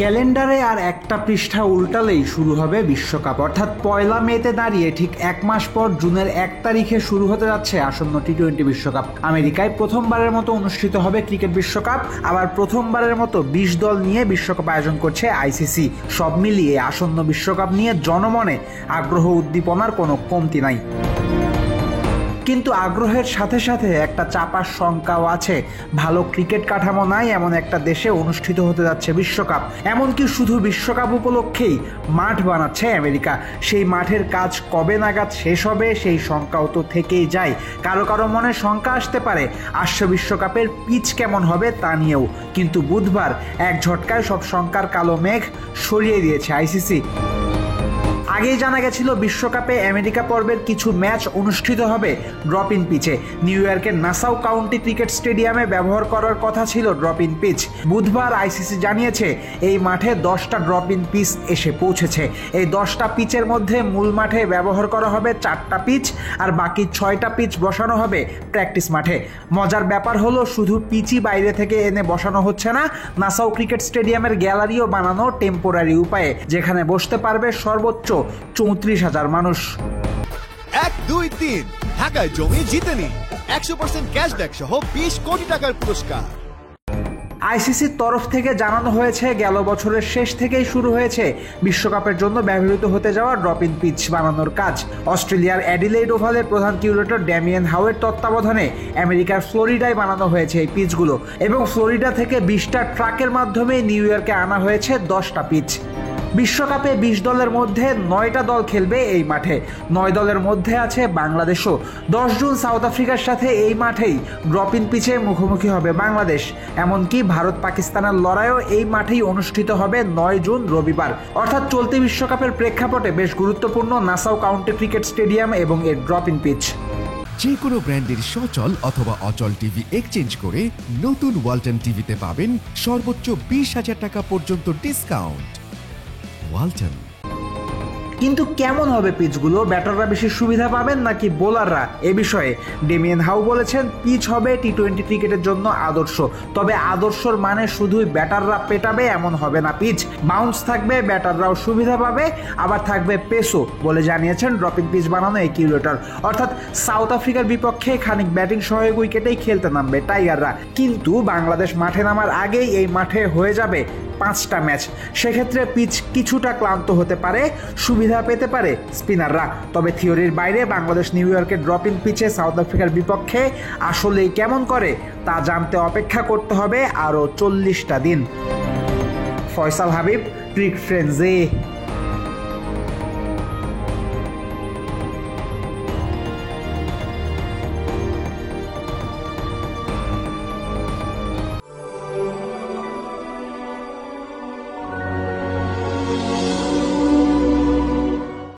ক্যালেন্ডারে আর একটা পৃষ্ঠা উল্টালেই শুরু হবে বিশ্বকাপ। অর্থাৎ 1 মেতে দাঁড়িয়ে ঠিক 1 মাস পর জুনের 1 তারিখে শুরু হতে যাচ্ছে আসন্ন টি-20 বিশ্বকাপ। আমেরিকায় প্রথমবারের মতো অনুষ্ঠিত হবে ক্রিকেট বিশ্বকাপ। আবার প্রথমবারের মতো 20 দল নিয়ে বিশ্বকাপ আয়োজন করছে আইসিসি। সব মিলিয়ে আসন্ন বিশ্বকাপ নিয়ে জনমনে আগ্রহ উদ্দীপনার কোনো কমতি নাই। কিন্তু আগ্রহের সাথে সাথে একটা চাপার শঙ্কাও আছে। ভালো ক্রিকেট কাঠামো নাই এমন একটা দেশে অনুষ্ঠিত হতে যাচ্ছে বিশ্বকাপ। এমনকি শুধু বিশ্বকাপ উপলক্ষেই মাঠ বানাচ্ছে আমেরিকা। সেই মাঠের কাজ কবে নাগাদ শেষ হবে সেই শঙ্কাও তো থেকেই যায়। কারো কারো মনে শঙ্কা আসতে পারে আসছে বিশ্বকাপের পিচ কেমন হবে তা নিয়েও। কিন্তু বুধবার এক ঝটকায় সব শঙ্কার কালো মেঘ সরিয়ে দিয়েছে আইসিসি। আগেই জানা গেছিল বিশ্বকাপে আমেরিকা পর্বের কিছু ম্যাচ অনুষ্ঠিত হবে ড্রপ ইন পিচে। নিউ ইয়র্কের নাসাউ কাউন্টি ক্রিকেট স্টেডিয়ামে ব্যবহার করার কথা ছিল ড্রপ ইন পিচ। বুধবার আইসিসি জানিয়েছে এই মাঠে 10টা ড্রপ ইন পিচ এসে পৌঁছেছে। এই 10টা পিচের মধ্যে মূল মাঠে ব্যবহার করা হবে 4টা পিচ, আর বাকি 6টা পিচ বসানো হবে প্র্যাকটিস মাঠে। মজার ব্যাপার হলো শুধু পিচই বাইরে থেকে এনে বসানো হচ্ছে না, নাসাউ ক্রিকেট স্টেডিয়ামের গ্যালারিও বানানো টেম্পোরারি উপায়ে, যেখানে বসতে পারবে সর্বোচ্চ 34,000 মানুষ। 1, 2, 3 ঢাকায় জমি জিতে নিন 100% ক্যাশব্যাক সহ 20 কোটি টাকার পুরস্কার। আইসিসির তরফ থেকে জানানো হয়েছে গেল বছরের শেষ থেকেই শুরু হয়েছে বিশ্বকাপের জন্য ব্যবহৃত হতে যাওয়া ড্রপ ইন পিচ বানানোর কাজ। অস্ট্রেলিয়ার অ্যাডিলেইড ওভালের প্রধান কিউরেটর ড্যামিয়েন হাউয়ের তত্ত্বাবধানে আমেরিকার ফ্লোরিডায় বানানো হয়েছে এই পিচগুলো, এবং ফ্লোরিডা থেকে 20টা ট্রাকের মাধ্যমে নিউ ইয়র্কে আনা হয়েছে 10টা পিচ। বিশ্বকাপে 20 দলের মধ্যে 9টা দল খেলবে এই মাঠে। 9 দলের মধ্যে আছে বাংলাদেশও। 10 জুন সাউথ আফ্রিকার সাথে এই মাঠেই ড্রপ ইন পিচে মুখোমুখি হবে বাংলাদেশ। এমনকি ভারত পাকিস্তানের লড়াইও এই মাঠেই অনুষ্ঠিত হবে 9 জুন রবিবার। অর্থাৎ চলতি বিশ্বকাপের প্রেক্ষাপটে বেশ গুরুত্বপূর্ণ নাসাউ কাউন্টি ক্রিকেট স্টেডিয়াম এবং এর ড্রপ ইন পিচ। যে কোনো ব্র্যান্ডের সচল অথবা অচল টিভি এক্সচেঞ্জ করে নতুন ওয়ালটন টিভিতে পাবেন সর্বোচ্চ 20,000 টাকা পর্যন্ত ডিসকাউন্ট। ওয়ালটন। কিন্তু কেমন হবে পিচগুলো? ব্যাটাররা বেশি সুবিধা পাবেন নাকি বোলাররা? এ বিষয়ে ডেমিয়েন হাউ বলেছেন পিচ হবে টি-20 ক্রিকেটের জন্য আদর্শ। তবে আদর্শর মানে শুধুই ব্যাটাররা পেটাবে এমন হবে না পিচ। বাউন্স থাকবে, ব্যাটাররাও সুবিধা পাবে, আবার থাকবে পেসও বলে জানিয়েছেন ড্রপ ইন পিচ বানানো এই কিউরেটর। অর্থাৎ সাউথ আফ্রিকার বিপক্ষে খানিক ব্যাটিং সহায়ক উইকেটেই খেলতে নামবে টাইগাররা। কিন্তু বাংলাদেশ মাঠে নামার আগেই এই মাঠে হয়ে যাবে 5টা ম্যাচ। সেক্ষেত্রে পিচ কিছুটা ক্লান্ত হতে পারে, সুবিধা পেতে পারে স্পিনাররা। তবে থিওরির বাইরে বাংলাদেশ নিউ ইয়র্কের ড্রপ ইন পিচে সাউথ আফ্রিকার বিপক্ষে আসলেই কেমন করে তা জানতে অপেক্ষা করতে হবে আরও 40টা দিন। Faisal Habib, cricket friends.